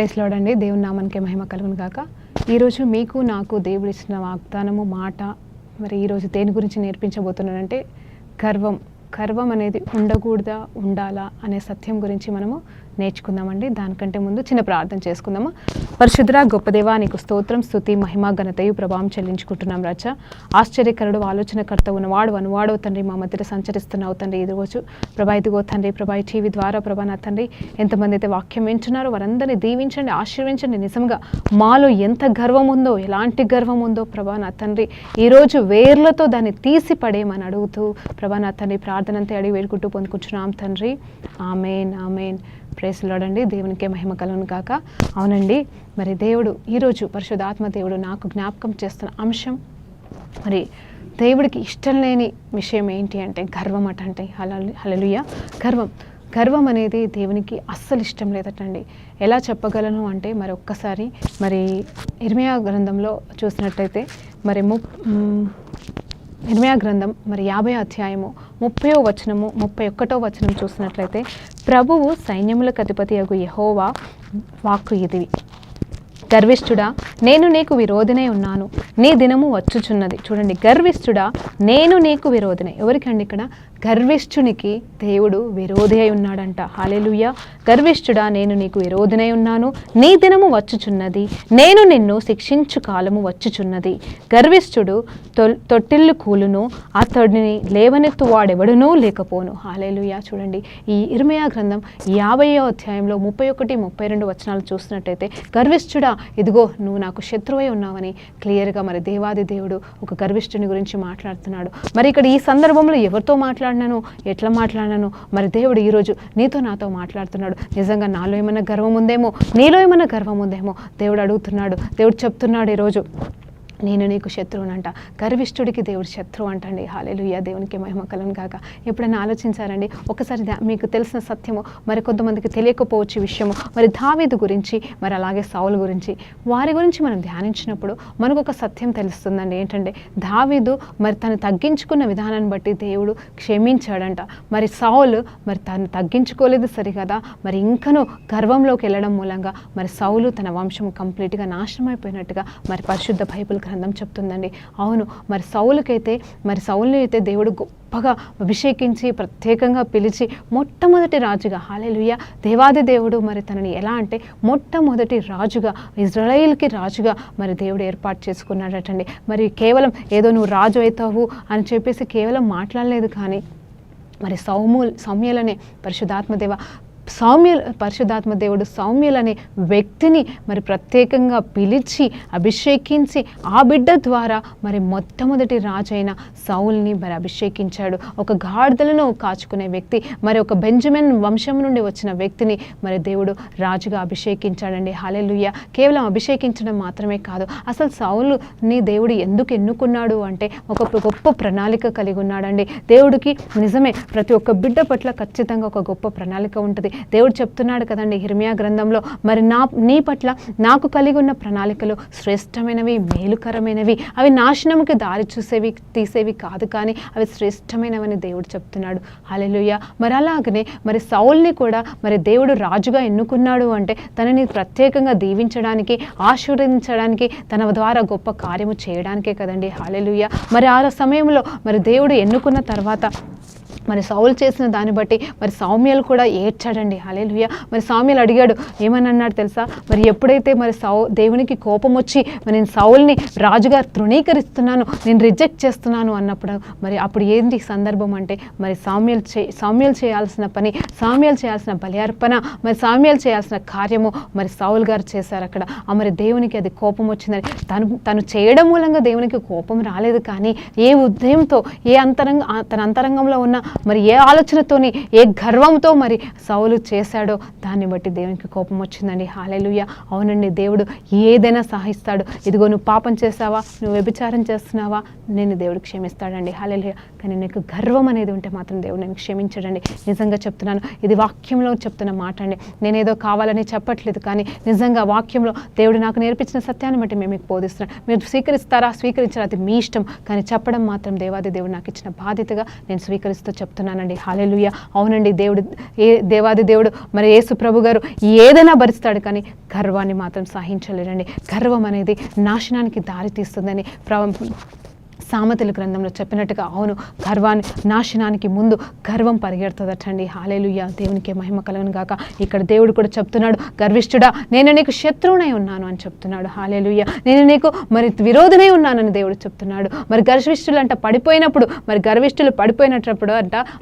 Praise lord అండి. దేవుని నామానికి మహిమ కలుగును గాక. ఈరోజు మీకు నాకు దేవుడు ఇచ్చిన వాగ్దానము మాట, మరి ఈరోజు దేని గురించి నేర్పించబోతున్నానంటే గర్వం అనేది ఉండకూడదా ఉండాలా అనే సత్యం గురించి మనము నేర్చుకుందామండి. దానికంటే ముందు చిన్న ప్రార్థన చేసుకుందాము. పరిశుద్ధ గొప్ప దేవా, నీకు స్తోత్రం, స్తుతి, మహిమ, ఘనతయు, ప్రభావం చెల్లించుకుంటున్నాం రాజా. ఆశ్చర్యకరుడు, ఆలోచనకర్త ఉన్నవాడు అనువాడవు తండ్రి, మా మధ్యలో సంచరిస్తున్నావు తండ్రి. ఈరోజు ప్రభా ఇదిగో తండ్రి, ప్రభా ఈ టీవీ ద్వారా ప్రభా నా తండ్రి ఎంతమంది అయితే వాక్యం వింటున్నారో వారందరినీ దీవించండి, ఆశీర్వించండి. నిజంగా మాలో ఎంత గర్వం ఉందో, ఎలాంటి గర్వం ఉందో ప్రభా నా తండ్రి ఈరోజు వేర్లతో దాన్ని తీసి పడేయమని అడుగుతూ ప్రభా నా తండ్రి ప్రార్థన అంతా అడిగి వేడుకుంటూ పొందుకుంటున్నాం తండ్రి. Amen amen. ప్రైజ్ లార్డ్ అండి. దేవునికే మహిమ కలుగును గాక. అవునండి, మరి దేవుడు ఈరోజు పరిశుద్ధాత్మ దేవుడు నాకు జ్ఞాపకం చేస్తున్న అంశం, మరి దేవుడికి ఇష్టం లేని విషయం ఏంటి అంటే గర్వం అంటే హల్లెలూయా. గర్వం అనేది దేవునికి అస్సలు ఇష్టం లేదటండి. ఎలా చెప్పగలను అంటే మరి ఒక్కసారి మరి ఇర్మియా గ్రంథంలో చూసినట్టయితే మరి ఇర్మియా గ్రంథం మరి 50వ అధ్యాయము 30వ వచనము 31వ వచనం చూసినట్లయితే, ప్రభువు సైన్యములకు అధిపతి యగు యెహోవా వాక్కు ఇది: గర్విష్ఠుడా, నేను నీకు విరోధినై ఉన్నాను, నీ దినము వచ్చుచున్నది. చూడండి, గర్విష్ఠుడా, నేను నీకు విరోధినై. ఎవరికండి ఇక్కడ? గర్విష్ఠునికి దేవుడు విరోధి అయి ఉన్నాడంట. హల్లెలూయా. గర్విష్ఠుడా, నేను నీకు విరోధినై ఉన్నాను, నీ దినము వచ్చుచున్నది, నేను నిన్ను శిక్షించు కాలము వచ్చుచున్నది. గర్విష్ఠుడు తొట్టిల్లు కూలును, అతడిని లేవనెత్తు వాడెవడునూ లేకపోను. హల్లెలూయా. చూడండి, ఈ ఇర్మియా గ్రంథం 50వ అధ్యాయంలో 31, 32 వచనాలు చూసినట్టయితే, గర్విష్ఠుడా, ఇదిగో నువ్వు నాకు శత్రువై ఉన్నావని క్లియర్గా మరి దేవాది దేవుడు ఒక గర్విష్ఠుని గురించి మాట్లాడుతున్నాడు. మరి ఇక్కడ ఈ సందర్భంలో ఎవరితో ఎట్లా మాట్లాడినాను మరి దేవుడు ఈరోజు నీతో నాతో మాట్లాడుతున్నాడు. నిజంగా నాలో ఏమైనా గర్వం ఉందేమో, నీలో ఏమైనా గర్వం ఉందేమో దేవుడు అడుగుతున్నాడు. దేవుడు చెప్తున్నాడు ఈరోజు, నేను నీకు శత్రువునంట. గర్విష్ఠుడికి దేవుడు శత్రువు అంటండి. హల్లెలూయా. దేవునికి మహిమ కలుగును గాక. ఎప్పుడైనా ఆలోచించారండి? ఒకసారి మీకు తెలిసిన సత్యము మరి కొంతమందికి తెలియకపోవచ్చు విషయము, మరి దావీదు గురించి, మరి అలాగే సౌలు గురించి, వారి గురించి మనం ధ్యానించినప్పుడు మనకు ఒక సత్యం తెలుస్తుందండి. ఏంటంటే దావీదు మరి తను తగ్గించుకున్న విధానాన్ని బట్టి దేవుడు క్షమించాడంట. మరి సౌలు మరి తను తగ్గించుకోలేదు సరిగదా, మరి ఇంకనూ గర్వంలోకి వెళ్ళడం మూలంగా మరి సౌలు తన వంశము కంప్లీట్గా నాశనం అయిపోయినట్టుగా మరి పరిశుద్ధ బైబిల్ గ్రంథం చెప్తుందండి. అవును, మరి సౌలుని అయితే దేవుడు గొప్పగా అభిషేకించి ప్రత్యేకంగా పిలిచి మొట్టమొదటి రాజుగా, హల్లెలూయా, దేవాది దేవుడు మరి తనని ఎలా అంటే మొట్టమొదటి రాజుగా, ఇజ్రాయేల్కి రాజుగా మరి దేవుడు ఏర్పాటు చేసుకున్నాడటండి. మరి కేవలం ఏదో నువ్వు రాజు అవుతావు అని చెప్పేసి కేవలం మాట్లాడలేదు, కానీ మరి సౌమ్యులనే పరిశుద్ధాత్మ దేవుడు సౌమ్యులు అనే వ్యక్తిని మరి ప్రత్యేకంగా పిలిచి అభిషేకించి ఆ బిడ్డ ద్వారా మరి మొట్టమొదటి రాజైన సౌల్ని మరి అభిషేకించాడు. ఒక గాడిదలను కాచుకునే వ్యక్తి, మరి ఒక బెంజమిన్ వంశం నుండి వచ్చిన వ్యక్తిని మరి దేవుడు రాజుగా అభిషేకించాడండి. హల్లెలూయా. కేవలం అభిషేకించడం మాత్రమే కాదు, అసలు సౌలుని దేవుడు ఎందుకు ఎన్నుకున్నాడు అంటే ఒక గొప్ప ప్రణాళిక కలిగి ఉన్నాడండి. దేవుడికి నిజమే ప్రతి ఒక్క బిడ్డ పట్ల ఖచ్చితంగా ఒక గొప్ప ప్రణాళిక ఉంటుంది. దేవుడు చెప్తున్నాడు కదండి ఇర్మియా గ్రంథంలో, మరి నీ పట్ల నాకు కలిగి ఉన్న ప్రణాళికలు శ్రేష్టమైనవి, మేలుకరమైనవి, అవి నాశనంకి దారి తీసేవి కాదు, కానీ అవి శ్రేష్టమైనవని దేవుడు చెప్తున్నాడు. హల్లెలూయా. మరి అలాగనే మరి సౌల్ని కూడా మరి దేవుడు రాజుగా ఎన్నుకున్నాడు అంటే తనని ప్రత్యేకంగా దీవించడానికి, ఆశీర్వదించడానికి, తన ద్వారా గొప్ప కార్యము చేయడానికే కదండి. హల్లెలూయా. మరి ఆ సమయంలో మరి దేవుడు ఎన్నుకున్న తర్వాత మరి సౌలు చేసిన దాన్ని బట్టి మరి సామ్యుయేలు కూడా ఏడ్చాడండి. హల్లెలూయా. మరి సామ్యుయేలు అడిగాడు, ఏమని అన్నాడు తెలుసా? మరి ఎప్పుడైతే మరి దేవునికి కోపం వచ్చి మరి నేను సౌల్ని రాజుగా తృణీకరిస్తున్నాను, నేను రిజెక్ట్ చేస్తున్నాను అన్నప్పుడు మరి అప్పుడు ఏంటి సందర్భం అంటే మరి సామ్యుయేలు చేయాల్సిన పని, సామ్యుయేలు చేయాల్సిన బలి అర్పణ, మరి సామ్యుయేలు చేయాల్సిన కార్యము మరి సౌలు గారు చేశారు అక్కడ. మరి దేవునికి అది కోపం వచ్చిందని తను చేయడం మూలంగా దేవునికి కోపం రాలేదు, కానీ ఏ ఉదయంతో తన అంతరంగంలో ఉన్న మరి ఏ ఆలోచనతోని, ఏ గర్వంతో మరి సౌలు చేశాడో దాన్ని బట్టి దేవునికి కోపం వచ్చిందండి. హల్లెలూయా. అవునండి, దేవుడు ఏదైనా సహిస్తాడు. ఇదిగో నువ్వు పాపం చేసావా, నువ్వు వ్యభిచారం చేస్తున్నావా, నేను దేవుడు క్షమిస్తాడండి. హల్లెలూయా. కానీ నీకు గర్వం అనేది ఉంటే మాత్రం దేవుడు నేను క్షమించడండి. నిజంగా చెప్తున్నాను, ఇది వాక్యంలో చెప్తున్న మాట అండి. నేనేదో కావాలని చెప్పట్లేదు, కానీ నిజంగా వాక్యంలో దేవుడు నాకు నేర్పించిన సత్యాన్ని బట్టి మేము మీకు బోధిస్తున్నాను. మీరు స్వీకరిస్తారా, స్వీకరించారా, అది మీ ఇష్టం, కానీ చెప్పడం మాత్రం దేవాది దేవుడు నాకు ఇచ్చిన బాధ్యతగా నేను స్వీకరిస్తూ చెప్తున్నానండి. హల్లెలూయా. అవునండి, దేవాది దేవుడు మరి యేసు ప్రభు గారు ఏదైనా భరిస్తాడు, కానీ గర్వాన్ని మాత్రం సహించలేడండి. గర్వం అనేది నాశనానికి దారి తీస్తుందని సామెతల గ్రంథంలో చెప్పినట్టుగా, అవును, నాశనానికి ముందు గర్వం పరిగెడుతుందటండి. హల్లెలూయా. దేవునికి మహిమ కలుగును గాక. ఇక్కడ దేవుడు కూడా చెప్తున్నాడు, గర్విష్ఠుడా నేను నీకు శత్రువునై ఉన్నాను అని చెప్తున్నాడు. హల్లెలూయా. నేను నీకు మరి విరోధనై ఉన్నానని దేవుడు చెప్తున్నాడు. మరి గర్విష్ఠులు పడిపోయినప్పుడు, మరి గర్విష్ఠులు పడిపోయినప్పుడు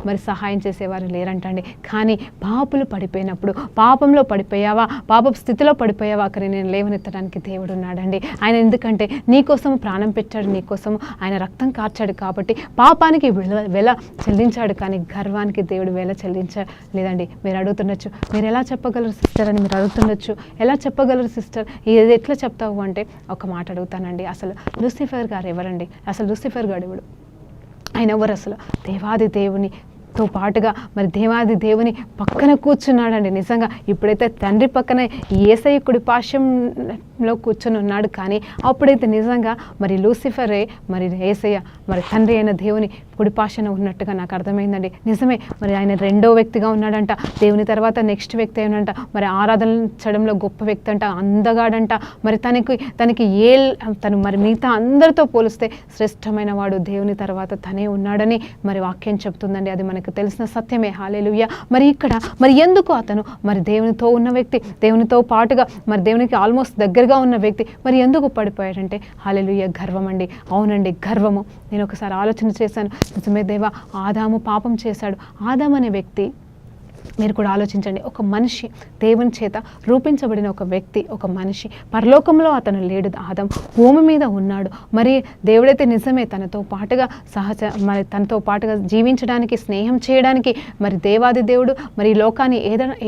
మరి సహాయం చేసేవారు లేరంటండి. కానీ పాపులు పడిపోయినప్పుడు, పాపంలో పడిపోయావా, పాప స్థితిలో పడిపోయావా, కానీ నేను లేవనెత్తడానికి దేవుడు ఉన్నాడండి. ఆయన ఎందుకంటే నీకోసం ప్రాణం పెట్టాడు, నీకోసం ఆయన రక్తం కార్చాడు కాబట్టి పాపానికి వెల చెల్లించాడు, కానీ గర్వానికి దేవుడు వెల చెల్లించలేదండి. మీరు అడుగుతుండొచ్చు, మీరు ఎలా చెప్పగలరు సిస్టర్ అని మీరు అడుగుతుండొచ్చు. ఎలా చెప్పగలరు సిస్టర్, ఇది ఎట్లా చెప్తావు అంటే ఒక మాట అడుగుతానండి. అసలు లూసిఫర్ గారు ఎవరండి? అసలు లూసిఫర్ గారు ఎవడు? ఆయన ఎవరు? అసలు దేవాది దేవునితో పాటుగా మరి దేవాది దేవుని పక్కన కూర్చున్నాడండి. నిజంగా ఇప్పుడైతే తండ్రి పక్కన యేసయ్య కుడి పార్శ్వంలో కూర్చొని ఉన్నాడు, కానీ అప్పుడైతే నిజంగా మరి లూసిఫరే మరి యేసయ్య మరి తండ్రి అయిన దేవుని కుడి పార్శ్వన ఉన్నట్టుగా నాకు అర్థమైందండి. నిజమే, మరి ఆయన రెండో వ్యక్తిగా ఉన్నాడంట. దేవుని తర్వాత నెక్స్ట్ వ్యక్తి అయినంట. మరి ఆరాధించడంలో గొప్ప వ్యక్తి అంట, అందగాడంట. మరి తనకి తను మరి మిగతా అందరితో పోలిస్తే శ్రేష్టమైన వాడు దేవుని తర్వాత తనే ఉన్నాడని మరి వాక్యం చెప్తుందండి. అది మనకు తెలిసిన సత్యమే. హల్లెలూయా. మరి ఇక్కడ మరి ఎందుకు అతను మరి దేవునితో ఉన్న వ్యక్తి, దేవునితో పాటుగా మరి దేవునికి ఆల్మోస్ట్ దగ్గరగా ఉన్న వ్యక్తి మరి ఎందుకు పడిపోయాడంటే హల్లెలూయా, గర్వం అండి. అవునండి, గర్వము. నేను ఒకసారి ఆలోచన చేశాను. నిజమే దేవా, ఆదాము పాపం చేశాడు. ఆదాము అనే వ్యక్తి, మీరు కూడా ఆలోచించండి, ఒక మనిషి, దేవుని చేత రూపించబడిన ఒక వ్యక్తి, ఒక మనిషి. పరలోకంలో అతను లేడు, ఆదాము భూమి మీద ఉన్నాడు. మరి దేవుడైతే నిజమే తనతో పాటుగా మరి తనతో పాటుగా జీవించడానికి, స్నేహం చేయడానికి మరి దేవాది దేవుడు మరి లోకాన్ని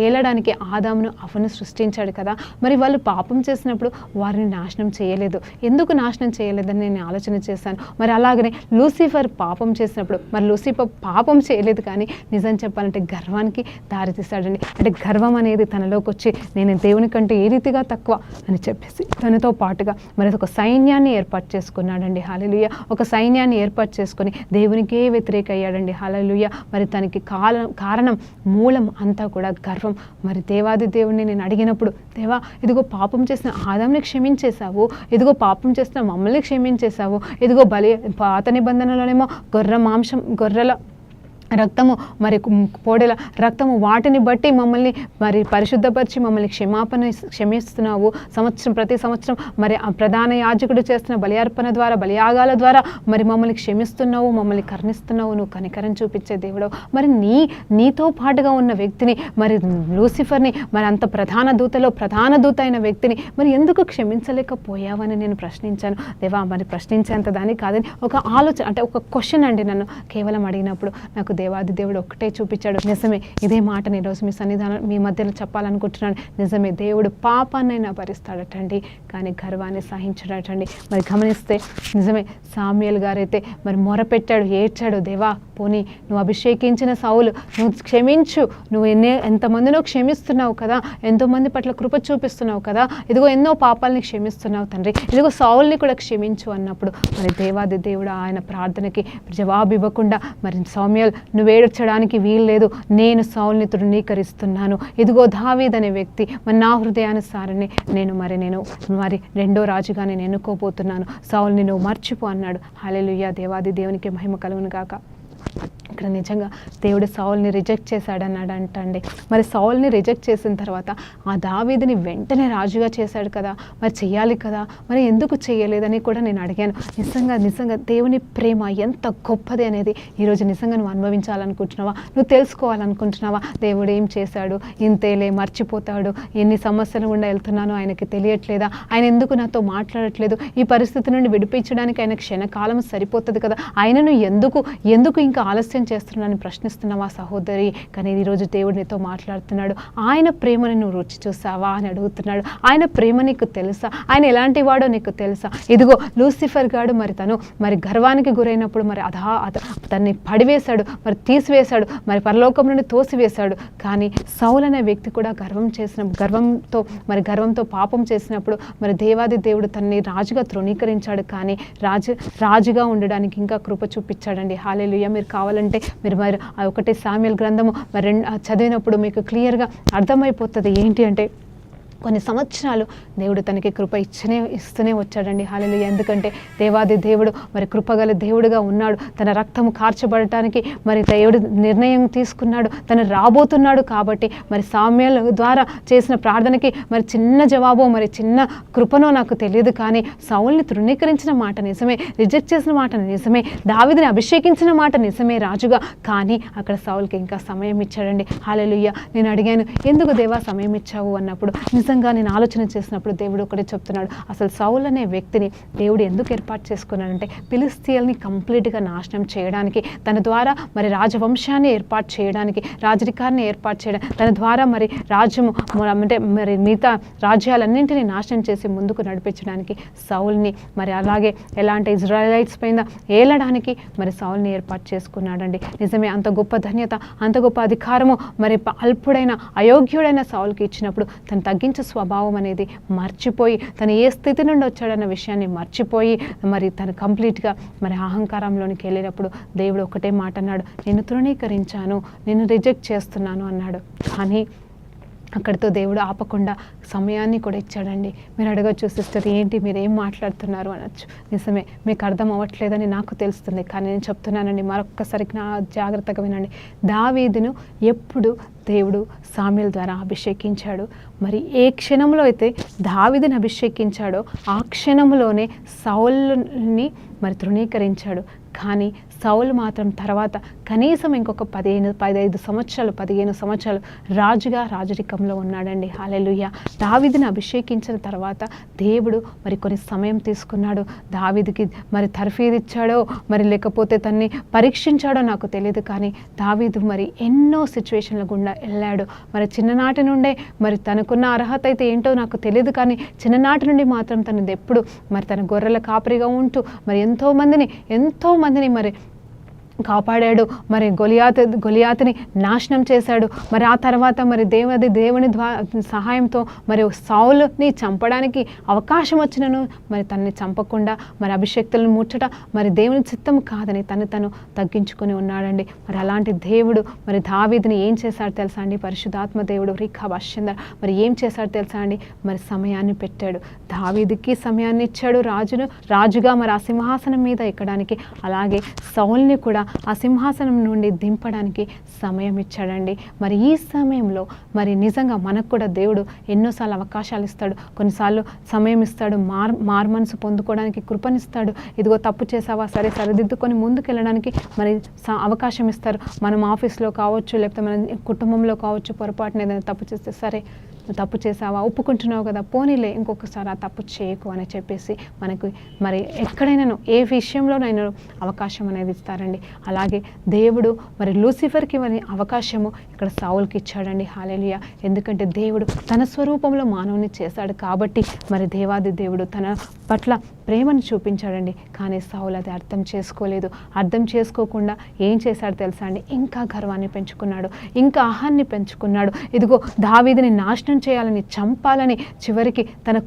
ఏలడానికి ఆదామును అవను సృష్టించాడు కదా. మరి వాళ్ళు పాపం చేసినప్పుడు వారిని నాశనం చేయలేదు. ఎందుకు నాశనం చేయలేదని నేను ఆలోచన చేశాను. మరి అలాగనే లూసిఫర్ పాపం చేసినప్పుడు మరి లూసిఫర్ పాపం చేయలేదు, కానీ నిజం చెప్పాలంటే గర్వానికి దారితీస్తాడండి. అంటే గర్వం అనేది తనలోకి వచ్చి నేను దేవుని కంటే ఏ రీతిగా తక్కువ అని చెప్పేసి తనతో పాటుగా మరి ఒక సైన్యాన్ని ఏర్పాటు చేసుకున్నాడండి. హల్లెలూయా. ఒక సైన్యాన్ని ఏర్పాటు చేసుకొని దేవునికే వ్యతిరేక అయ్యాడండి. హల్లెలూయా. మరి తనకి కారణం, మూలం అంతా కూడా గర్వం. మరి దేవాది దేవుడిని నేను అడిగినప్పుడు, దేవా ఇదిగో పాపం చేసిన ఆదాముని క్షమించేశావు, ఇదిగో పాపం చేసిన మమ్మల్ని క్షమించేశావు, ఇదిగో పాత నిబంధనలోనేమో గొర్రెల రక్తము మరి పోడెల రక్తము, వాటిని బట్టి మమ్మల్ని మరి పరిశుద్ధపరిచి మమ్మల్ని క్షమిస్తున్నావు. ప్రతి సంవత్సరం మరి ఆ ప్రధాన యాజకుడు చేస్తున్న బలియార్పణ ద్వారా, బలియాగాల ద్వారా మరి మమ్మల్ని క్షమిస్తున్నావు, మమ్మల్ని కరుణిస్తున్నావు, నువ్వు కనికరం చూపించే దేవుడు. మరి నీతో పాటుగా ఉన్న వ్యక్తిని, మరి లూసిఫర్ని, మరి అంత ప్రధాన దూత అయిన వ్యక్తిని మరి ఎందుకు క్షమించలేకపోయావని నేను ప్రశ్నించాను. దేవా, మరి ప్రశ్నించేంత దానికి కాదని ఒక ఆలోచన, అంటే ఒక క్వశ్చన్ అండి. నన్ను కేవలం అడిగినప్పుడు నాకు దేవాది దేవుడు ఒక్కటే చూపించాడు. నిజమే, ఇదే మాటని ఈరోజు మీ మధ్యలో చెప్పాలనుకుంటున్నాను. నిజమే, దేవుడు పాపాన్నైనా భరిస్తాడటండి, కానీ గర్వాన్ని సహించడటండి. మరి గమనిస్తే నిజమే, సామ్యూయల్ గారైతే మరి మొరపెట్టాడు, ఏడ్చాడు, దేవా పోనీ నువ్వు అభిషేకించిన సౌలు నువ్వు క్షమించు, నువ్వు ఎంతమందినో క్షమిస్తున్నావు కదా, ఎంతోమంది పట్ల కృప చూపిస్తున్నావు కదా, ఇదిగో ఎన్నో పాపాలని క్షమిస్తున్నావు తండ్రి, ఇదిగో సౌల్ని కూడా క్షమించు అన్నప్పుడు మరి దేవాది దేవుడు ఆయన ప్రార్థనకి జవాబు ఇవ్వకుండా, మరి సామ్యూయల్ నువ్వు ఏడ్చడానికి వీల్లేదు, నేను సౌల్ని తృణీకరిస్తున్నాను, ఇదిగో దావీదు అనే వ్యక్తి మరి నా హృదయానుసారాన్ని నేను రెండో రాజుగా నేను ఎన్నుకోబోతున్నాను, సౌల్ని నువ్వు మర్చిపో అన్నాడు. హల్లెలూయా. దేవాది దేవునికి మహిమ కలుగును గాక. ఇక్కడ నిజంగా దేవుడు సౌల్ని రిజెక్ట్ చేశాడన్నాడు అంటండి. మరి సౌల్ని రిజెక్ట్ చేసిన తర్వాత ఆ దావీదుని వెంటనే రాజుగా చేశాడు కదా, మరి చెయ్యాలి కదా, మరి ఎందుకు చేయలేదని కూడా నేను అడిగాను. నిజంగా దేవుని ప్రేమ ఎంత గొప్పది అనేది ఈరోజు నిజంగా నువ్వు అనుభవించాలనుకుంటున్నావా, నువ్వు తెలుసుకోవాలనుకుంటున్నావా? దేవుడు ఏం చేశాడు, ఇంతేలే మర్చిపోతాడు, ఎన్ని సమస్యలు గుండా వెళ్తున్నానో ఆయనకి తెలియట్లేదా, ఆయన ఎందుకు నాతో మాట్లాడట్లేదు, ఈ పరిస్థితి నుండి విడిపించడానికి ఆయన క్షణకాలం సరిపోతుంది కదా, ఆయనను ఎందుకు ఇంకా ఆలస్యం చేస్తున్నానని ప్రశ్నిస్తున్నావా సహోదరి? కానీ ఈరోజు దేవుడు నీతో మాట్లాడుతున్నాడు. ఆయన ప్రేమని నువ్వు రుచి చూసావా అని అడుగుతున్నాడు. ఆయన ప్రేమ నీకు తెలుసా, ఆయన ఎలాంటి వాడో నీకు తెలుసా? ఇదిగో లూసిఫర్ గాడు మరి గర్వానికి గురైనప్పుడు మరి తన్ని పడివేశాడు, మరి తీసివేశాడు, మరి పరలోకం నుండి తోసివేశాడు. కానీ సౌల్ అనే వ్యక్తి కూడా గర్వంతో పాపం చేసినప్పుడు మరి దేవాది దేవుడు తనని రాజుగా తృణీకరించాడు, కానీ రాజుగా ఉండడానికి ఇంకా కృప చూపించాడండి. హల్లెలూయా. మీరు కావాలంటే మీరు మరి ఆ 1 సామ్యుయేలు గ్రంథము మరి చదివినప్పుడు మీకు క్లియర్గా అర్థమైపోతుంది. ఏంటి అంటే కొన్ని సంవత్సరాలు దేవుడు తనకి కృప ఇస్తూనే వచ్చాడండి. హల్లెలూయా. ఎందుకంటే దేవాది దేవుడు మరి కృపగల దేవుడుగా ఉన్నాడు. తన రక్తము కార్చబడటానికి మరి దేవుడు నిర్ణయం తీసుకున్నాడు, తను రాబోతున్నాడు. కాబట్టి మరి సామ్యుయేలు ద్వారా చేసిన ప్రార్థనకి మరి చిన్న జవాబో మరి చిన్న కృపనో నాకు తెలియదు, కానీ సౌలుని తృణీకరించిన మాట నిజమే, రిజెక్ట్ చేసిన మాట నిజమే, దావీదుని అభిషేకించిన మాట నిజమే రాజుగా. కానీ అక్కడ సౌలుకి ఇంకా సమయం ఇచ్చాడండి. హల్లెలూయా. నేను అడిగాను, ఎందుకు దేవా సమయం ఇచ్చావు అన్నప్పుడు నిజంగా నేను ఆలోచన చేసినప్పుడు దేవుడు ఒకటే చెప్తున్నాడు, అసలు సౌలు అనే వ్యక్తిని దేవుడు ఎందుకు ఏర్పాటు చేసుకున్నాడంటే ఫిలిష్తీయుల్ని కంప్లీట్గా నాశనం చేయడానికి, తన ద్వారా మరి రాజవంశాన్ని ఏర్పాటు చేయడానికి, రాజరికాన్ని ఏర్పాటు చేయడం, తన ద్వారా మరి రాజ్యము అంటే మరి మిగతా రాజ్యాలన్నింటినీ నాశనం చేసి ముందుకు నడిపించడానికి సౌలుని మరి అలాగే ఎలాంటి ఇజ్రాయలైట్స్ పైన ఏలడానికి మరి సౌలుని ఏర్పాటు చేసుకున్నాడండి. నిజమే, అంత గొప్ప ధన్యత, అంత గొప్ప అధికారము మరి అల్పుడైన అయోగ్యుడైన సౌలుకి ఇచ్చినప్పుడు తను తగ్గించే స్వభావం అనేది మర్చిపోయి, తను ఏ స్థితి నుండి వచ్చాడన్న విషయాన్ని మర్చిపోయి మరి తను కంప్లీట్గా మరి అహంకారంలోనికి వెళ్ళినప్పుడు దేవుడు ఒకటే మాట అన్నాడు, నేను తృణీకరించాను, నేను రిజెక్ట్ చేస్తున్నాను అన్నాడు. కానీ అక్కడితో దేవుడు ఆపకుండా సమయాన్ని కూడా ఇచ్చాడండి. మీరు అడగచ్చు, సిస్టర్ ఏంటి మీరు ఏం మాట్లాడుతున్నారు అనొచ్చు. నిజమే, మీకు అర్థం అవ్వట్లేదని నాకు తెలుస్తుంది, కానీ నేను చెప్తున్నానండి, మరొక్కసారి జాగ్రత్తగా వినండి. దావీదును ఎప్పుడు దేవుడు సామ్యుయేలు ద్వారా అభిషేకించాడు, మరి ఏ క్షణంలో అయితే దావీదుని అభిషేకించాడో ఆ క్షణంలోనే సౌలుని మరి తృణీకరించాడు. కానీ సౌలు మాత్రం తర్వాత కనీసం ఇంకొక 15 సంవత్సరాలు 15 సంవత్సరాలు రాజుగా రాజరికంలో ఉన్నాడండి. హల్లెలూయా. దావీదుని అభిషేకించిన తర్వాత దేవుడు మరి కొన్ని సమయం తీసుకున్నాడు. దావీదుకి మరి తర్ఫీదు ఇచ్చాడో మరి లేకపోతే తన్ని పరీక్షించాడో నాకు తెలియదు, కానీ దావీదు మరి ఎన్నో సిచ్యువేషన్ల గుండా వెళ్ళాడు. మరి చిన్ననాటి నుండే మరి తనకున్న అర్హత అయితే ఏంటో నాకు తెలియదు, కానీ చిన్ననాటి నుండి మాత్రం తనది ఎప్పుడు మరి తన గొర్రెల కాపరిగా ఉంటూ మరి ఎంతో మందిని మరి కాపాడాడు. మరి గొలియాతుని నాశనం చేశాడు. మరి ఆ తర్వాత మరి దేవుని సహాయంతో మరి సౌలుని చంపడానికి అవకాశం వచ్చినను మరి తనని చంపకుండా మరి అభిషేక్తులను ముట్టట మరి దేవుని చిత్తం కాదని తను తగ్గించుకొని ఉన్నాడండి. మరి అలాంటి దేవుడు మరి దావీదుని ఏం చేశాడు తెలుసా అండి? పరిశుద్ధాత్మ దేవుడు రీఖా భాష్యందర్ మరి ఏం చేశాడు తెలుసా అండి? మరి సమయాన్ని పెట్టాడు. దావీదుకి సమయాన్ని ఇచ్చాడు, రాజుగా మరి ఆ సింహాసనం మీద ఎక్కడానికి, అలాగే సౌలుని కూడా ఆ సింహాసనం నుండి దింపడానికి సమయం ఇచ్చాడండి. మరి ఈ సమయంలో మరి నిజంగా మనకు కూడా దేవుడు ఎన్నోసార్లు అవకాశాలు ఇస్తాడు, కొన్నిసార్లు సమయం ఇస్తాడు, మార్మనసు పొందుకోవడానికి కృపనిస్తాడు. ఇదిగో తప్పు చేసావా, సరే సరిదిద్దుకొని ముందుకెళ్ళడానికి మరి అవకాశం ఇస్తారు. మనం ఆఫీస్లో కావచ్చు, లేకపోతే మన కుటుంబంలో కావచ్చు, పొరపాటున ఏదైనా తప్పు చేస్తే సరే తప్పు చేసావా, ఒప్పుకుంటున్నావు కదా, పోనీలే ఇంకొకసారి ఆ తప్పు చేయకు అని చెప్పేసి మనకు మరి ఎక్కడైనా ఏ విషయంలోనైనా అవకాశం అనేది ఇస్తారండి. అలాగే దేవుడు మరి లూసిఫర్కి మరి అవకాశము ఇక్కడ సౌలుకి ఇచ్చాడండి. హల్లెలూయా. ఎందుకంటే దేవుడు తన స్వరూపంలో మానవుని చేశాడు కాబట్టి మరి దేవాది దేవుడు తన పట్ల ప్రేమను చూపించాడండి. కానీ సౌలు అది అర్థం చేసుకోలేదు. అర్థం చేసుకోకుండా ఏం చేశాడు తెలుసా అండి? ఇంకా గర్వాన్ని పెంచుకున్నాడు, ఇంకా అహాన్ని పెంచుకున్నాడు. ఇదిగో దావీదుని నాశనం చేయాలని, చంపాలని, చివరికి తన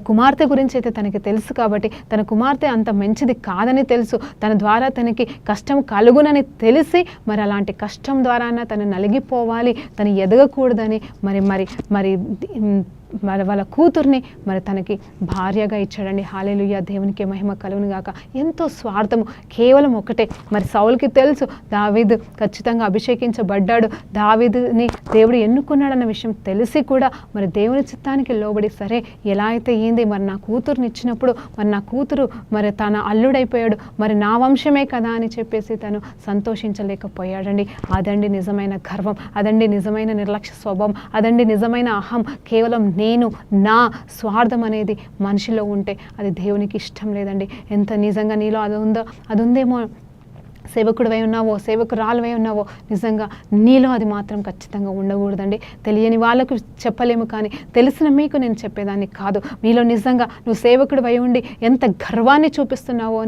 కుమార్తె గురించి అయితే తనకి తెలుసు కాబట్టి, తన కుమార్తె అంత మంచిది కాదని తెలుసు, తన ద్వారా తనకి కష్టం కలుగునని తెలిసి మరి అలాంటి కష్టం ద్వారా తను నలిగిపోవాలి, తను ఎదగకూడదని మరి వాళ్ళ కూతుర్ని మరి తనకి భార్యగా ఇచ్చాడండి. హల్లెలూయా. దేవునికి మహిమ కలుగును గాక. ఎంతో స్వార్థము, కేవలం ఒకటే. మరి సౌలుకి తెలుసు దావీదు ఖచ్చితంగా అభిషేకించబడ్డాడు, దావీదుని దేవుడు ఎన్నుకున్నాడన్న విషయం తెలిసి కూడా మరి దేవుని చిత్తానికి లోబడి సరే ఎలా అయితే ఏంది, మరి నా కూతురుని ఇచ్చినప్పుడు మరి నా కూతురు మరి తన అల్లుడైపోయాడు, మరి నా వంశమే కదా అని చెప్పేసి తను సంతోషించలేకపోయాడండి. అదండి నిజమైన గర్వం, అదండి నిజమైన నిర్లక్ష్య స్వభావం, అదండి నిజమైన అహం. కేవలం నేను, నా స్వార్థం అనేది మనిషిలో ఉంటే అది దేవునికి ఇష్టం లేదండి. ఎంత నిజంగా నీలో అది ఉందేమో సేవకుడివై ఉన్నావో, సేవకురాలువై ఉన్నావో, నిజంగా నీలో అది మాత్రం ఖచ్చితంగా ఉండకూడదండి. తెలియని వాళ్ళకు చెప్పలేము, కానీ తెలిసిన మీకు నేను చెప్పేదాన్ని కాదు. మీలో నిజంగా నువ్వు సేవకుడివై ఉండి ఎంత గర్వాన్ని చూపిస్తున్నావో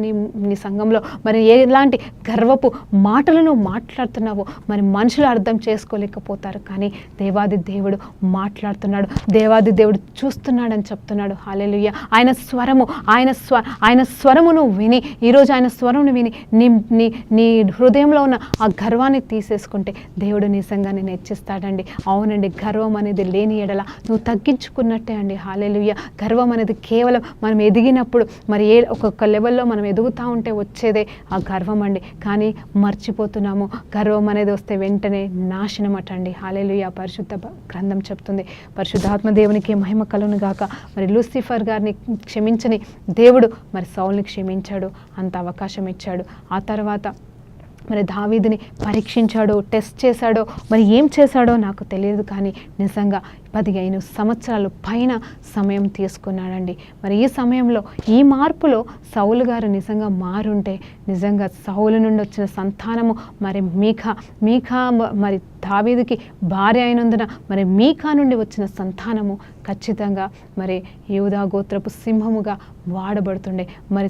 నీ సంఘంలో, మరి ఎలాంటి గర్వపు మాటలను మాట్లాడుతున్నావో మరి మనుషులు అర్థం చేసుకోలేకపోతారు, కానీ దేవాది దేవుడు మాట్లాడుతున్నాడు, దేవాది దేవుడు చూస్తున్నాడని చెప్తున్నాడు. హల్లెలూయా. ఆయన స్వరమును విని, ఈరోజు ఆయన స్వరమును విని నీ హృదయంలో ఉన్న ఆ గర్వాన్ని తీసేసుకుంటే దేవుడు నిజంగా నేను హెచ్చిస్తాడండి. అవునండి, గర్వం అనేది లేని ఎడల నువ్వు తగ్గించుకున్నట్టే అండి. హల్లెలూయా. గర్వం అనేది కేవలం మనం ఎదిగినప్పుడు, మరి ఒక్కొక్క లెవెల్లో మనం ఎదుగుతూ ఉంటే వచ్చేదే ఆ గర్వం అండి. కానీ మర్చిపోతున్నాము, గర్వం అనేది వస్తే వెంటనే నాశనం అటండి. హల్లెలూయా. పరిశుద్ధ గ్రంథం చెప్తుంది. పరిశుద్ధాత్మ దేవునికి మహిమ కలుగును గాక. మరి లూసిఫర్ గారిని క్షమించని దేవుడు మరి సౌల్ని క్షమించాడు, అంత అవకాశం ఇచ్చాడు. ఆ తర్వాత మరి దావీదుని పరీక్షించాడో, టెస్ట్ చేశాడో, మరి ఏం చేశాడో నాకు తెలియదు, కానీ నిజంగా 15 సంవత్సరాలు పైన సమయం తీసుకున్నాడండి. మరి ఈ సమయంలో, ఈ మార్పులో సౌలు గారు నిజంగా మారుంటే, నిజంగా సౌలు నుండి వచ్చిన సంతానము మరి మీకా మరి దావీదుకి భార్య అయినందున మరి మీకా నుండి వచ్చిన సంతానము ఖచ్చితంగా మరి యూదా గోత్రపు సింహముగా వాడబడుతుండే. మరి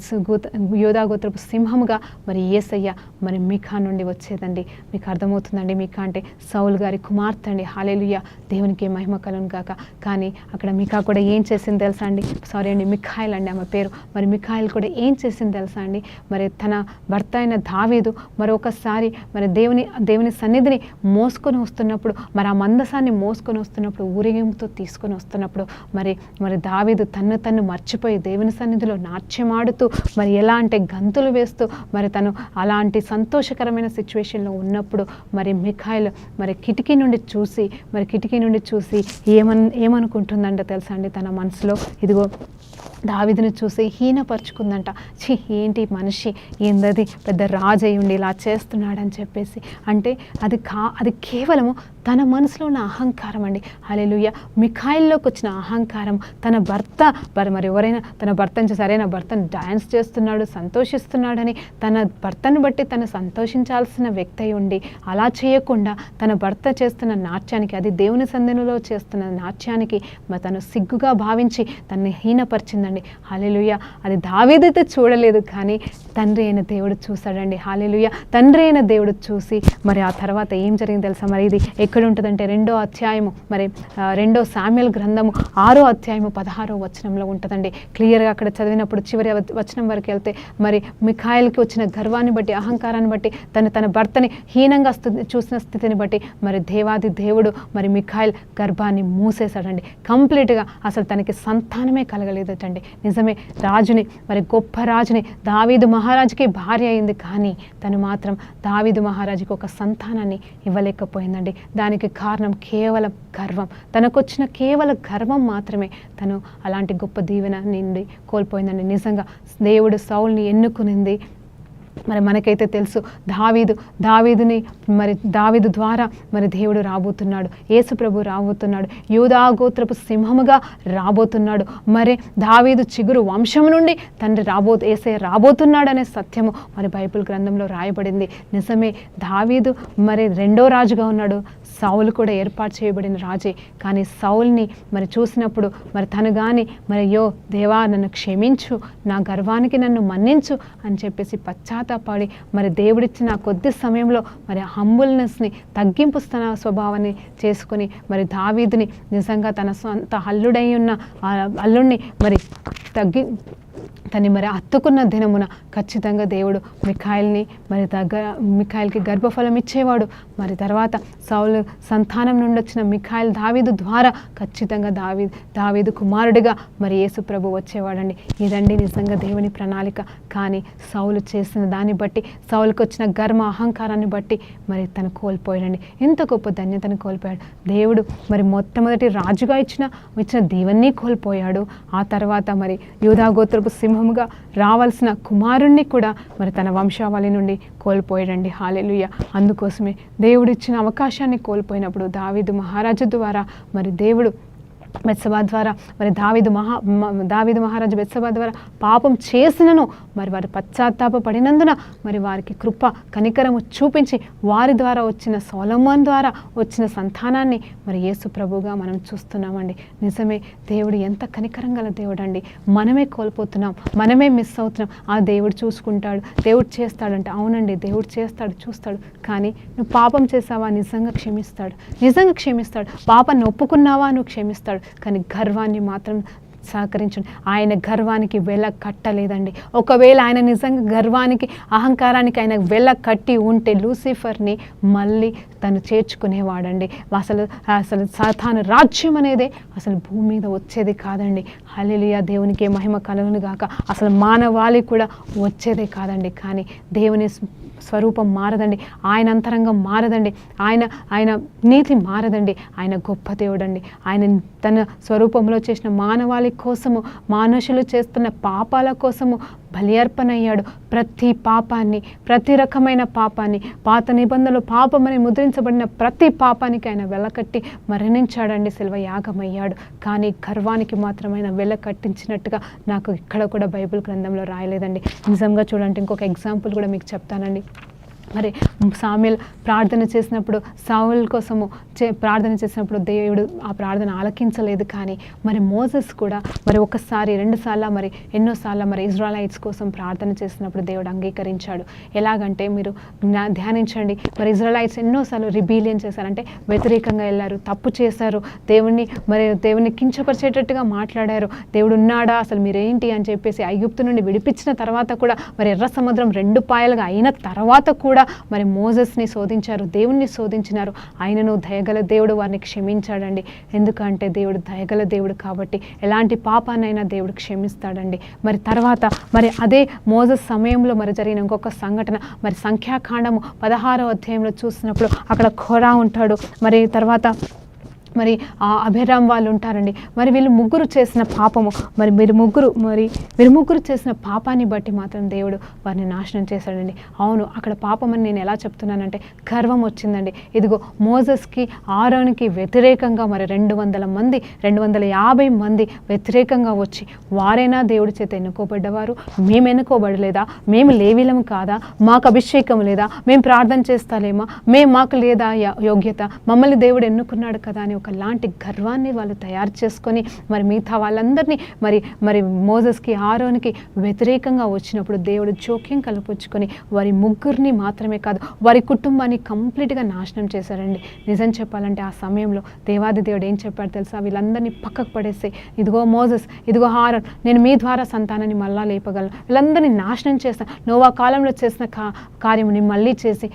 యూదా గోత్రపు సింహముగా మరి యేసయ్య మరి మీకా నుండి వచ్చేదండి. మీకు అర్థమవుతుందండి, మీకా అంటే సౌలు గారి కుమార్తె అండి. హల్లెలూయా. దేవునికి మహిమ కలుగును గాక. కానీ అక్కడ మీకా కూడా ఏం చేసింది తెలుసా అండి? మిఖాయిల్ అండి ఆమె పేరు. మరి మిఖాయిల్ కూడా ఏం చేసింది తెలుసా అండి? మరి తన భర్త అయిన దావీదు మరొకసారి మరి దేవుని సన్నిధిని మోసుకొని వస్తున్నప్పుడు, మరి ఆ మందసాన్ని మోసుకొని వస్తున్నప్పుడు, ఊరేగింపుతో తీసుకొని వస్తున్నప్పుడు మరి దావీదు తన్ను మర్చిపోయి దేవుని సన్నిధిలో నాట్యమాడుతూ, మరి ఎలా అంటే గంతులు వేస్తూ, మరి తను అలాంటి సంతోషకరమైన సిచ్యువేషన్లో ఉన్నప్పుడు మరి మిఖాయిల్ మరి కిటికీ నుండి చూసి ఏమనుకుంటుందంటే తెలుసా అండి? తన మనసులో ఇదిగో దావీదుని చూసి హీనపరుచుకుందంట. ఏంటి మనిషి, ఏందది పెద్ద రాజు అయి ఉండి ఇలా చేస్తున్నాడని చెప్పేసి. అంటే అది కేవలము తన మనసులో ఉన్న అహంకారం అండి. హల్లెలూయా. మిఖాయిల్లోకి వచ్చిన అహంకారం, తన భర్త మరి ఎవరైనా తన భర్తను చూసి, సరే నా భర్తను డ్యాన్స్ చేస్తున్నాడు, సంతోషిస్తున్నాడని తన భర్తను బట్టి తను సంతోషించాల్సిన వ్యక్తి అయి ఉండి అలా చేయకుండా తన భర్త చేస్తున్న నాట్యానికి, అది దేవుని సన్నిధిలో చేస్తున్న నాట్యానికి తను సిగ్గుగా భావించి తనని హీనపరిచిందండి. హల్లెలూయా. అది దావీదైతే చూడలేదు, కానీ తండ్రి అయిన దేవుడు చూశాడండి. హల్లెలూయా. తండ్రి అయిన దేవుడు చూసి మరి ఆ తర్వాత ఏం జరిగింది తెలుసా? మరి ఇది ఎక్కడ ఉంటుందంటే 2వ అధ్యాయము, మరి 2 శామ్యూయల్ గ్రంథము 6వ అధ్యాయము 16వ వచనంలో ఉంటుందండి. క్లియర్గా అక్కడ చదివినప్పుడు చివరి వచనం వరకు వెళ్తే, మరి మిఖాయిల్కి వచ్చిన గర్వాన్ని బట్టి, అహంకారాన్ని బట్టి, తన భర్తని హీనంగా చూసిన స్థితిని బట్టి మరి దేవాది దేవుడు మరి మిఖాయిల్ గర్భాన్ని మూసేశాడండి కంప్లీట్గా. అసలు తనకి సంతానమే కలగలేదటండి. నిజమే, రాజుని, మరి గొప్ప రాజుని, దావీదు మహారాజుకి భార్య అయింది, కానీ తను మాత్రం దావీదు మహారాజుకి ఒక సంతానాన్ని ఇవ్వలేకపోయిందండి. దానికి కారణం కేవలం గర్వం. తనకొచ్చిన కేవలం గర్వం మాత్రమే తను అలాంటి గొప్ప దీవెన నుండి కోల్పోయిందండి. నిజంగా దేవుడు సౌల్ని ఎన్నుకునింది మరి మనకైతే తెలుసు. దావీదు ద్వారా మరి దేవుడు రాబోతున్నాడు, యేసు ప్రభు రాబోతున్నాడు, యూదా గోత్రపు సింహముగా రాబోతున్నాడు. మరి దావీదు చిగురు వంశము నుండి తండ్రి యేసయ్య రాబోతున్నాడు అనే సత్యము మరి బైబిల్ గ్రంథంలో రాయబడింది. నిజమే, దావీదు మరి 2వ రాజుగా ఉన్నాడు, సౌలు కూడా ఏర్పాటు చేయబడిన రాజే. కానీ సౌల్ని మరి చూసినప్పుడు మరి తను కానీ మరి దేవా నన్ను క్షమించు, నా గర్వానికి నన్ను మన్నించు అని చెప్పేసి పశ్చాత్తాపడి మరి దేవుడిచ్చిన కొద్ది సమయంలో మరి హంబుల్నెస్ని, తగ్గింపు స్వభావాన్ని చేసుకొని మరి దావీదుని నిజంగా తన సొంత అల్లుడై ఉన్న అల్లుడిని మరి తన్ని మరి హత్తుకున్న దినమున ఖచ్చితంగా దేవుడు మిఖాయిల్కి గర్భఫలం ఇచ్చేవాడు. మరి తర్వాత సౌలు సంతానం నుండి వచ్చిన మిఖాయిల్ దావీదు ద్వారా ఖచ్చితంగా దావీదు కుమారుడిగా మరి యేసు ప్రభు వచ్చేవాడండి. ఇదండి నిజంగా దేవుని ప్రణాళిక. కానీ సౌలు చేసిన దాన్ని బట్టి, సౌలుకి వచ్చిన గర్వ అహంకారాన్ని బట్టి మరి తను కోల్పోయాడండి. ఎంత గొప్ప ధన్యతను కోల్పోయాడు. దేవుడు మరి మొట్టమొదటి రాజుగా ఇచ్చిన దీవెన్ని కోల్పోయాడు. ఆ తర్వాత మరి యూదా గోత్రపు సింహముగా రావాల్సిన కుమారుణ్ణి కూడా మరి తన వంశావళి నుండి కోల్పోయాడండి. హల్లెలూయా. అందుకోసమే దేవుడిచ్చిన అవకాశాన్ని కోల్పోయినప్పుడు దావీదు మహారాజు ద్వారా మరి దేవుడు బెత్షెబా ద్వారా మరి దావీదు మహారాజు బెత్షెబా ద్వారా పాపం చేసినను మరి వారు పశ్చాత్తాపడినందున మరి వారికి కృప కనికరము చూపించి వారి ద్వారా వచ్చిన సొలొమోను ద్వారా వచ్చిన సంతానాన్ని మరి యేసు ప్రభువుగా మనం చూస్తున్నామండి. నిజమే, దేవుడు ఎంత కనికరం గల దేవుడు అండి. మనమే కోల్పోతున్నాం, మనమే మిస్ అవుతున్నాం. ఆ దేవుడు చూసుకుంటాడు, దేవుడు చేస్తాడంటే అవునండి, దేవుడు చేస్తాడు, చూస్తాడు. కానీ నువ్వు పాపం చేసావా, నిజంగా క్షమిస్తాడు. పాపాన్ని ఒప్పుకున్నావా, నువ్వు క్షమిస్తాడు. కానీ గర్వాన్ని మాత్రం సహకరించండి. ఆయన గర్వానికి వెల కట్టలేదండి. ఒకవేళ ఆయన నిజంగా గర్వానికి అహంకారానికి ఆయన వెల కట్టి ఉంటే లూసిఫర్ని మళ్ళీ తను చేర్చుకునేవాడండి. అసలు సాతాను రాజ్యం అనేదే అసలు భూమి మీద వచ్చేది కాదండి. హల్లెలూయా, దేవునికి మహిమ కలుగును గాక. అసలు మానవాళి కూడా వచ్చేదే కాదండి. కానీ దేవుని స్వరూపం మారదండి, ఆయన అంతరంగం మారదండి, ఆయన నీతి మారదండి. ఆయన గొప్ప దేవుడండి. ఆయన తన స్వరూపంలో చేసిన మానవాళి కోసము, మనుషులు చేస్తున్న పాపాల కోసము బలి అర్పణ అయ్యాడు. ప్రతి పాపాన్ని, ప్రతి రకమైన పాపాన్ని, పాత నిబంధనలు పాపమని ముద్రించబడిన ప్రతి పాపానికి ఆయన వెలకట్టి మరణించాడండి, శిలువ యాగమయ్యాడు. కానీ గర్వానికి మాత్రమైన వెల కట్టించినట్టుగా నాకు ఇక్కడ కూడా బైబిల్ గ్రంథంలో రాయలేదండి. నిజంగా చూడండి, ఇంకొక ఎగ్జాంపుల్ కూడా మీకు చెప్తానండి. మరి సామ్యూయల్ ప్రార్థన చేసినప్పుడు, సౌలు కోసము ప్రార్థన చేసినప్పుడు దేవుడు ఆ ప్రార్థన ఆలకించలేదు. కానీ మరి మోసెస్ కూడా మరి ఒకసారి, రెండుసార్లు, మరి ఎన్నోసార్లు మరి ఇజ్రాయలైట్స్ కోసం ప్రార్థన చేసినప్పుడు దేవుడు అంగీకరించాడు. ఎలాగంటే మీరు ధ్యానించండి, మరి ఇజ్రాయలైట్స్ ఎన్నోసార్లు రిబీలియన్ చేశారంటే వ్యతిరేకంగా వెళ్ళారు, తప్పు చేశారు, దేవుణ్ణి కించపరిచేటట్టుగా మాట్లాడారు. దేవుడు ఉన్నాడా, అసలు మీరేంటి అని చెప్పేసి ఐగుప్తు నుండి విడిపించిన తర్వాత కూడా, మరి ఎర్ర సముద్రం 2 పాయలుగా అయిన తర్వాత కూడా మరి మోసెస్ని శోధించారు, దేవుణ్ణి శోధించినారు. ఆయనను దయగల దేవుడు వారిని క్షమించాడండి. ఎందుకంటే దేవుడు దయగల దేవుడు కాబట్టి ఎలాంటి పాపాన్నైనా దేవుడు క్షమిస్తాడండి. మరి తర్వాత మరి అదే మోసెస్ సమయంలో మరి జరిగిన ఇంకొక సంఘటన, మరి సంఖ్యాకాండము 16వ అధ్యాయంలో చూసినప్పుడు అక్కడ కోరా ఉంటాడు. మరి తర్వాత మరి అభిరామ్ వాళ్ళు ఉంటారండి. మరి వీళ్ళు ముగ్గురు చేసిన పాపము, మరి వీరు ముగ్గురు చేసిన పాపాన్ని బట్టి మాత్రం దేవుడు వారిని నాశనం చేశాడండి. అవును, అక్కడ పాపం అని నేను ఎలా చెప్తున్నానంటే గర్వం వచ్చిందండి. ఇదిగో మోసెస్కి, ఆరోనుకి వ్యతిరేకంగా మరి 250 మంది వ్యతిరేకంగా వచ్చి, వారైనా దేవుడి చేత ఎన్నుకోబడ్డవారు, మేము ఎన్నుకోబడలేదా, మేము లేవీలం కాదా, మాకు అభిషేకం లేదా, మేము ప్రార్థన చేస్తాలేమా, మాకు లేదా యోగ్యత, మమ్మల్ని దేవుడు ఎన్నుకున్నాడు కదా అని ఒకలాంటి గర్వాన్ని వాళ్ళు తయారు చేసుకొని మరి మిగతా వాళ్ళందరినీ మరి మోసెస్కి, ఆరోనుకి వ్యతిరేకంగా వచ్చినప్పుడు దేవుడు జోక్యం కల్పించుకొని వారి ముగ్గురిని మాత్రమే కాదు, వారి కుటుంబాన్ని కంప్లీట్గా నాశనం చేశారండి. నిజం చెప్పాలంటే ఆ సమయంలో దేవాది దేవుడు ఏం చెప్పాడు తెలుసా? వీళ్ళందరినీ పక్కకు పడేసి, ఇదిగో మోసెస్, ఇదిగో ఆరోన్, నేను మీ ద్వారా సంతానాన్ని మళ్ళా లేపగలను, వీళ్ళందరినీ నాశనం చేస్తాను, నోవా కాలంలో చేసిన కార్యముని మళ్ళీ చేసి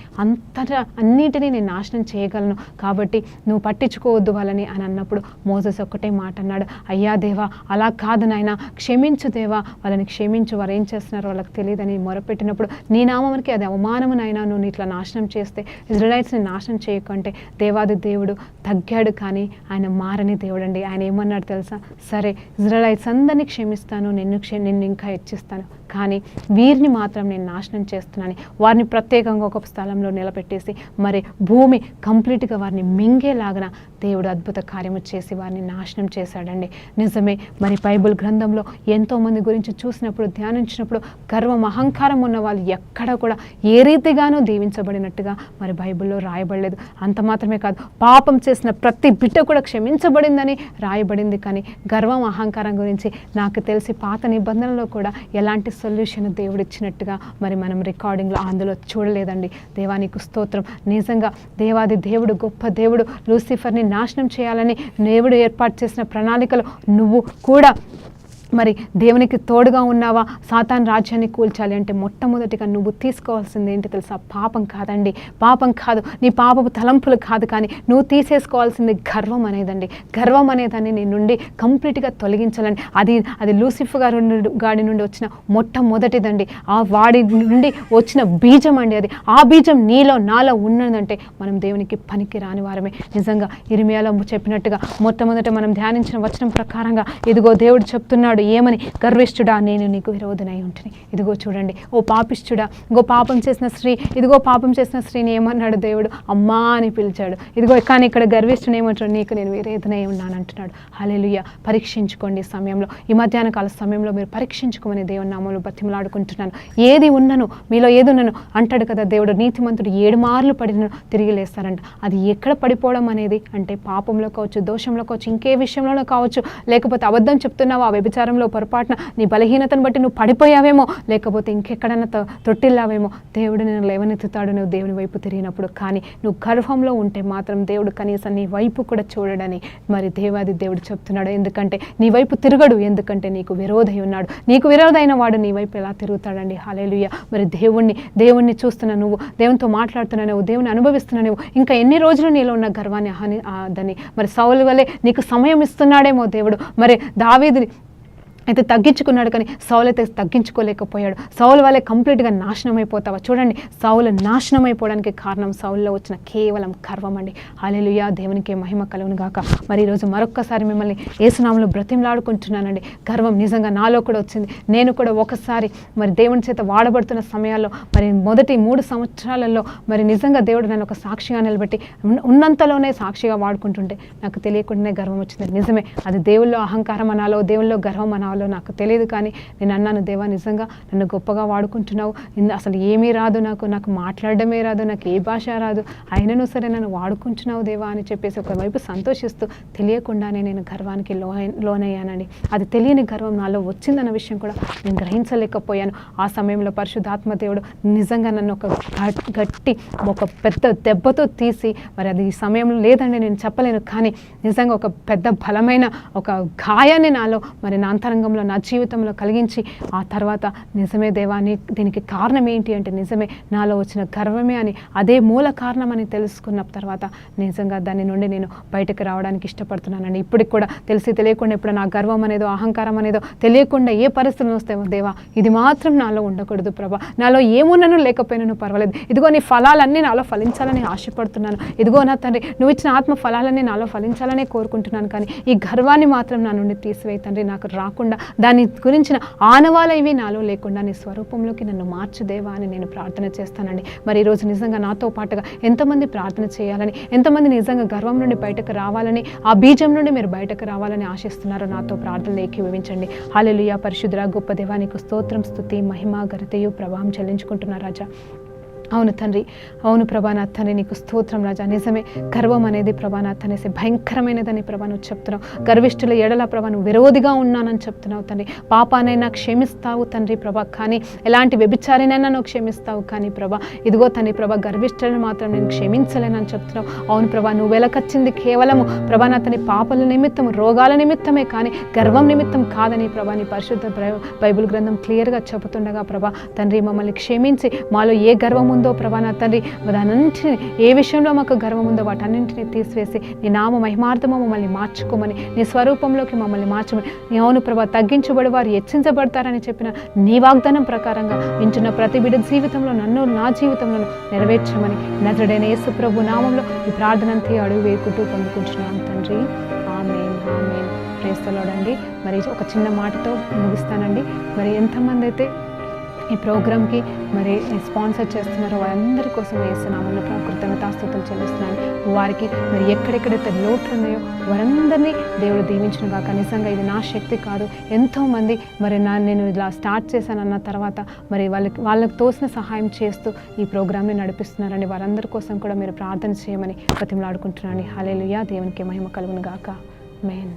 అన్నిటినీ నేను నాశనం చేయగలను, కాబట్టి నువ్వు పట్టించుకోవద్దు వాళ్ళని అని అన్నప్పుడు మోసెస్ ఒక్కటే మాట అన్నాడు, అయ్యా దేవా, అలా కాదు నాయనా, క్షమించు దేవా, వాళ్ళని క్షమించు, వారు ఏం చేస్తున్నారో వాళ్ళకి తెలియదని మొరపెట్టినప్పుడు, నీ నామానికి అది అవమానము నాయనా, నువ్వు ఇట్లా నాశనం చేస్తే ఇజ్రాయెల్స్ని నాశనం చేయకంటే దేవాది దేవుడు తగ్గాడు. కానీ ఆయన మారని దేవుడు అండి. ఆయన ఏమన్నాడు తెలుసా? సరే, ఇజ్రాయెల్స్ అందరినీ క్షమిస్తాను, నిన్ను ఇంకా హెచ్చిస్తాను, కానీ వీరిని మాత్రం నేను నాశనం చేస్తున్నాను. వారిని ప్రత్యేకంగా ఒక స్థలంలో నిలబెట్టేసి మరి భూమి కంప్లీట్గా వారిని మింగేలాగన దేవుడు అద్భుత కార్యము చేసి వారిని నాశనం చేశాడండి. నిజమే, మరి బైబిల్ గ్రంథంలో ఎంతోమంది గురించి చూసినప్పుడు, ధ్యానించినప్పుడు గర్వం, అహంకారం ఉన్న వాళ్ళు ఎక్కడ కూడా ఏ రీతిగానూ దీవించబడినట్టుగా మరి బైబిల్లో రాయబడలేదు. అంత మాత్రమే కాదు, పాపం చేసిన ప్రతి బిడ్డ కూడా క్షమించబడిందని రాయబడింది. కానీ గర్వం, అహంకారం గురించి నాకు తెలిసి పాత నిబంధనలో కూడా ఎలాంటి సొల్యూషన్ దేవుడు ఇచ్చినట్టుగా మరి మనం రికార్డింగ్లో అందులో చూడలేదండి. దేవానికి స్తోత్రం. నిజంగా దేవాది దేవుడు, గొప్ప దేవుడు, లూసిఫర్ని నాశనం చేయాలని దేవుడు ఏర్పాటు చేసిన ప్రణాళికలో నువ్వు కూడా మరి దేవునికి తోడుగా ఉన్నావా? సాతాన్ రాజ్యాన్ని కూల్చాలి అంటే మొట్టమొదటిగా నువ్వు తీసుకోవాల్సింది ఏంటి తెలుసా? పాపం కాదండి, పాపం కాదు, నీ పాపపు తలంపులు కాదు, కానీ నువ్వు తీసేసుకోవాల్సింది గర్వం అనేదండి. గర్వం అనేదాన్ని నీ నుండి కంప్లీట్గా తొలగించాలండి. అది లూసిఫర్ గాడి నుండి వచ్చిన మొట్టమొదటిదండి. ఆ వాడి నుండి వచ్చిన బీజం అండి అది. ఆ బీజం నాలో ఉన్నదంటే మనం దేవునికి పనికి రాని వారమే. నిజంగా ఇర్మియాలో చెప్పినట్టుగా మొట్టమొదట మనం ధ్యానించిన వచనం ప్రకారంగా, ఇదిగో దేవుడు చెప్తున్నాడు, చెప్తున్నాడు ఏమని, గర్విష్ఠుడా నేను నీకు విరోధనై ఉంటుంది. ఇదిగో చూడండి, ఓ పాపిష్ఠుడా, ఇదిగో పాపం చేసిన స్త్రీ, ఇదిగో పాపం చేసిన స్త్రీని ఏమన్నాడు దేవుడు, అమ్మా అని పిలిచాడు. ఇదిగో కానీ ఇక్కడ గర్విష్ఠుడు ఏమంటాడు, నీకు నేను విరోధనై ఉన్నాను అంటున్నాడు. హల్లెలూయా. పరీక్షించుకోండి సమయంలో, ఈ మధ్యాహ్న కాల సమయంలో మీరు పరీక్షించుకోమని దేవుని నామములో బతిమలాడుకుంటున్నాను. ఏది ఉన్నాను మీలో ఏది ఉన్నాను అంటాడు కదా దేవుడు, నీతిమంతుడు 7 మార్లు పడిన తిరిగి లేస్తారంట. అది ఎక్కడ పడిపోవడం అనేది అంటే పాపంలో కావచ్చు, దోషంలో కావచ్చు, ఇంకే విషయంలోనూ కావచ్చు, లేకపోతే అబద్ధం చెప్తున్నావు, ఆ వ్యభిచారంలో పొరపాటున నీ బలహీనతను బట్టి నువ్వు పడిపోయావేమో, లేకపోతే ఇంకెక్కడైనా తొట్టిల్లావేమో, దేవుడు నేను లేవనెత్తుతాడు నువ్వు దేవుని వైపు తిరిగినప్పుడు. కానీ నువ్వు గర్వంలో ఉంటే మాత్రం దేవుడు కనీసం నీ వైపు కూడా చూడడని మరి దేవాది దేవుడు చెప్తున్నాడు. ఎందుకంటే నీ వైపు తిరగడు, ఎందుకంటే నీకు విరోధి ఉన్నాడు. నీకు విరోధైన వాడు నీ వైపు ఎలా తిరుగుతాడండి. హల్లెలూయా. మరి దేవుణ్ణి చూస్తున్నా నువ్వు, దేవునితో మాట్లాడుతున్నా నువ్వు, దేవుని అనుభవిస్తున్నా నువ్వు, ఇంకా ఎన్ని రోజులు నీలో ఉన్న గర్వాన్ని దాన్ని మరి సౌలు వలె నీకు సమయం ఇస్తున్నాడేమో దేవుడు. మరి దావీదుని అయితే తగ్గించుకున్నాడు, కానీ సౌలు అయితే తగ్గించుకోలేకపోయాడు. సౌలు వల్లే కంప్లీట్గా నాశనం అయిపోతావా? చూడండి, సౌలు నాశనం అయిపోవడానికి కారణం సౌలులో వచ్చిన కేవలం గర్వం అండి. హల్లెలూయా. దేవునికి మహిమ కలుగును గాక. మరి ఈరోజు మరొక్కసారి మిమ్మల్ని యేసునామములో బ్రతిమలాడుకుంటున్నానండి. గర్వం నిజంగా నాలో కూడా వచ్చింది. నేను కూడా ఒకసారి మరి దేవుని చేత వాడబడుతున్న సమయాల్లో మరి మొదటి 3 సంవత్సరాలలో మరి నిజంగా దేవుడు నన్ను ఒక సాక్షిగా నిలబెట్టి ఉన్నంతలోనే సాక్షిగా వాడుకుంటుంటే నాకు తెలియకుండానే గర్వం వచ్చింది. నిజమే, అది దేవుల్లో అహంకారం అనాలో దేవుల్లో గర్వం అనాలో నాకు తెలియదు. కానీ నేను అన్నాను, దేవా నిజంగా నన్ను గొప్పగా వాడుకుంటున్నావు, అసలు ఏమీ రాదు నాకు మాట్లాడడమే రాదు, నాకు ఏ భాష రాదు, అయినను సరే నన్ను వాడుకుంటున్నావు దేవా అని చెప్పేసి ఒకవైపు సంతోషిస్తూ తెలియకుండానే నేను గర్వానికి లోనయ్యానండి. అది తెలియని గర్వం నాలో వచ్చిందన్న విషయం కూడా నేను గ్రహించలేకపోయాను. ఆ సమయంలో పరిశుద్ధాత్మ దేవుడు నిజంగా నన్ను ఒక పెద్ద దెబ్బతో తీసి, మరి అది ఈ సమయంలో లేదండి నేను చెప్పలేను, కానీ నిజంగా ఒక పెద్ద బలమైన ఒక గాయాన్ని నాలో మరి నా అంతరంగంలో నా జీవితంలో కలిగించి, ఆ తర్వాత నిజమే దేవాన్ని దీనికి కారణం ఏంటి అంటే నిజమే నాలో వచ్చిన గర్వమే అని, అదే మూల కారణం అని తెలుసుకున్న తర్వాత నిజంగా దాని నుండి నేను బయటకు రావడానికి ఇష్టపడుతున్నానండి. ఇప్పటికి కూడా తెలిసి తెలియకుండా ఇప్పుడు నా గర్వం అనేదో అహంకారం అనేదో తెలియకుండా ఏ పరిస్థితులు వస్తాయో దేవా ఇది మాత్రం నాలో ఉండకూడదు ప్రభా, నాలో ఏమున్నాను లేకపోయినాను పర్వాలేదు, ఇదిగో నీ ఫలాలన్నీ నాలో ఫలించాలని ఆశపడుతున్నాను, ఇదిగో నా తండ్రి నువ్వు ఇచ్చిన ఆత్మ ఫలాలన్నీ నాలో ఫలించాలని కోరుకుంటున్నాను, కానీ ఈ గర్వాన్ని మాత్రం నా నుండి తీసివేయి తండ్రి, నాకు రాకుండా దాని గురించిన ఆనవాలు ఇవి నాలో లేకుండా నీ స్వరూపంలోకి నన్ను మార్చుదేవా అని నేను ప్రార్థన చేస్తానండి. మరి ఈరోజు నిజంగా నాతో పాటుగా ఎంతమంది ప్రార్థన చేయాలని, ఎంతమంది నిజంగా గర్వం నుండి బయటకు రావాలని, ఆ బీజం నుండి మీరు బయటకు రావాలని ఆశిస్తున్నారో నాతో ప్రార్థనలు ఏకీభవించండి. హల్లెలూయా. పరిశుద్ధుడా గొప్ప దేవా నీకు స్తోత్రం, స్తుతి, మహిమ, ఘనతయు, ప్రభావం చెల్లించుకుంటున్నా రాజా. అవును తండ్రి, అవును ప్రభానాథ్ తండ్రి నీకు స్తోత్రం రాజా. నిజమే, గర్వం అనేది ప్రభానాథ్ అనేసి భయంకరమైనదని ప్రభా నువ్వు చెప్తున్నావు. గర్విష్ఠుల ఎడల ప్రభా నువ్వు విరోధిగా ఉన్నానని చెప్తున్నావు తండ్రి. పాపానైనా క్షమిస్తావు తండ్రి ప్రభా, కానీ ఎలాంటి వ్యభిచారినైనా నువ్వు క్షమిస్తావు, కానీ ప్రభా ఇదిగో తండ్రి ప్రభా గర్విష్ఠులను మాత్రం నేను క్షమించలేనని చెప్తున్నావు. అవును ప్రభా, నువ్వు వెలకచ్చింది కేవలము ప్రభానాథని పాపల నిమిత్తము, రోగాల నిమిత్తమే, కానీ గర్వం నిమిత్తం కాదని ప్రభా నీ పరిశుద్ధ బైబిల్ గ్రంథం క్లియర్గా చెబుతుండగా ప్రభా తండ్రి మమ్మల్ని క్షమించి మాలో ఏ గర్వం ఉందో ప్రభా నా తండ్రి దానంటిని ఏ విషయంలో మాకు గర్వం ఉందో వాటన్నింటినీ తీసివేసి నీ నామ మహిమార్థము మమ్మల్ని మార్చుకోమని, నీ స్వరూపంలోకి మమ్మల్ని మార్చమని. నీ అవును ప్రభా తగ్గించబడి వారు హెచ్చించబడతారని చెప్పిన నీ వాగ్దానం ప్రకారంగా వింటున్న ప్రతి బిడ్డ జీవితంలో నన్ను నా జీవితంలో నెరవేర్చమని నజరుడైన యేసు ప్రభు నామంలో ఈ ప్రార్థనంతా అడుగు వేడుకుంటూ పొందుకుంటున్నాను తండ్రి. ఆమేన్, ఆమేన్. ప్రైజ్ ది లార్డ్ అండి. మరి ఒక చిన్న మాటతో ముగిస్తానండి. మరి ఎంతమంది అయితే ఈ ప్రోగ్రామ్కి మరి స్పాన్సర్ చేస్తున్నారో వారందరి కోసం వేస్తున్నామన్న కృతజ్ఞతాస్తుతులు చెల్లిస్తున్నాను. వారికి మరి ఎక్కడెక్కడైతే లోట్లు ఉన్నాయో వారందరినీ దేవుడు దీవించును గాక. నిజంగా ఇది నా శక్తి కాదు, ఎంతోమంది మరి నేను ఇలా స్టార్ట్ చేశానన్న తర్వాత మరి వాళ్ళకి తోసిన సహాయం చేస్తూ ఈ ప్రోగ్రామ్ని నడిపిస్తున్నారని వారందరి కోసం కూడా మీరు ప్రార్థన చేయమని బతిమలాడుకుంటున్నాను. హల్లెలూయా. దేవునికి మహిమ కలుగును గాక. ఆమేన్.